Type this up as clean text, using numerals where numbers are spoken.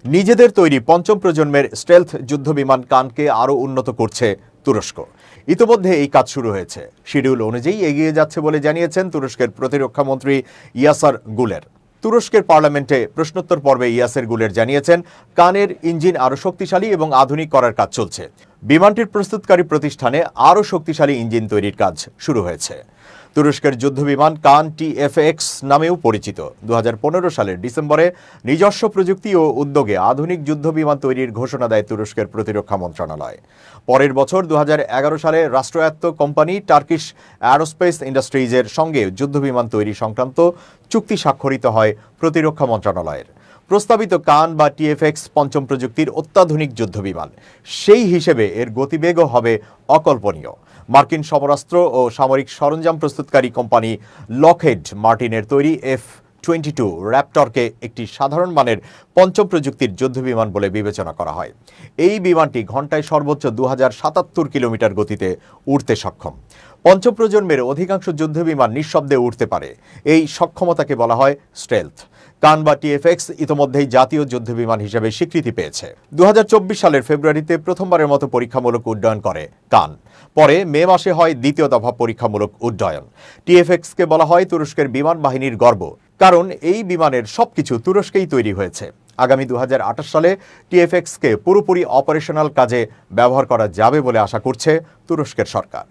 নিজেদের তৈরি পঞ্চম প্রজন্মের স্টেলথ যুদ্ধবিমান কানকে আরও উন্নত করছে তুরস্ক। ইতোমধ্যে এই কাজ শুরু হয়েছে। শিডিউল অনুযায়ী এগিয়ে যাচ্ছে বলে জানিয়েছেন তুরস্কের প্রতিরক্ষা মন্ত্রী ইয়াসার গুলের। তুরস্কের পার্লামেন্টে প্রশ্নোত্তর পর্বে ইয়াসের গুলের জানিয়েছেন, কানের ইঞ্জিন আরও শক্তিশালী এবং আধুনিক করার কাজ চলছে। বিমানটির প্রস্তুতকারী প্রতিষ্ঠানে আরও শক্তিশালী ইঞ্জিন তৈরির কাজ শুরু হয়েছে। তুরস্কের যুদ্ধবিমান কান TFX নামেও পরিচিত। 2015 সালের ডিসেম্বরে নিজস্ব প্রযুক্তি ও উদ্যোগে আধুনিক যুদ্ধবিমান তৈরির ঘোষণা দেয় তুরস্কের প্রতিরক্ষা মন্ত্রণালয়। পরের বছর 2011 সালে রাষ্ট্রায়ত্ত কোম্পানি টার্কিশ অ্যারোস্পেস ইন্ডাস্ট্রিজের সঙ্গে যুদ্ধবিমান তৈরি সংক্রান্ত চুক্তি স্বাক্ষরিত হয় প্রতিরক্ষা মন্ত্রণালয়ের। প্রস্তাবিত কান বা TFX পঞ্চম প্রযুক্তির অত্যাধুনিক যুদ্ধবিমান। সেই হিসেবে এর গতিবেগও হবে অকল্পনীয়। মার্কিন সমরাস্ত্র ও সামরিক সরঞ্জাম প্রস্তুতকারী কোম্পানি লকহেড মার্টিনের তৈরি F-22 র্যাপটরকে একটি সাধারণ মানের পঞ্চম প্রযুক্তির যুদ্ধবিমান বলে বিবেচনা করা হয়। এই বিমানটি ঘন্টায় সর্বোচ্চ 2077 কিলোমিটার গতিতে উড়তে সক্ষম। পঞ্চম প্রজন্মের অধিকাংশ যুদ্ধবিমান নিঃশব্দে উড়তে পারে। এই সক্ষমতাকে বলা হয় স্টেলথ। কান বা TFX ইতোমধ্যেই জাতীয় যুদ্ধবিমান হিসেবে স্বীকৃতি পেয়েছে। 2024 সালের ফেব্রুয়ারিতে প্রথমবারের মতো পরীক্ষামূলক উড্ডয়ন করে কান। পরে মে মাসে হয় দ্বিতীয় দফা পরীক্ষামূলক উড্ডয়ন। TFX-কে বলা হয় তুরস্কের বিমান বাহিনীর গর্ব, কারণ এই বিমানের সবকিছু তুরস্কেই তৈরি হয়েছে। আগামী 2028 সালে TFX-কে পুরোপুরি অপারেশনাল কাজে ব্যবহার করা যাবে বলে আশা করছে তুরস্কের সরকার।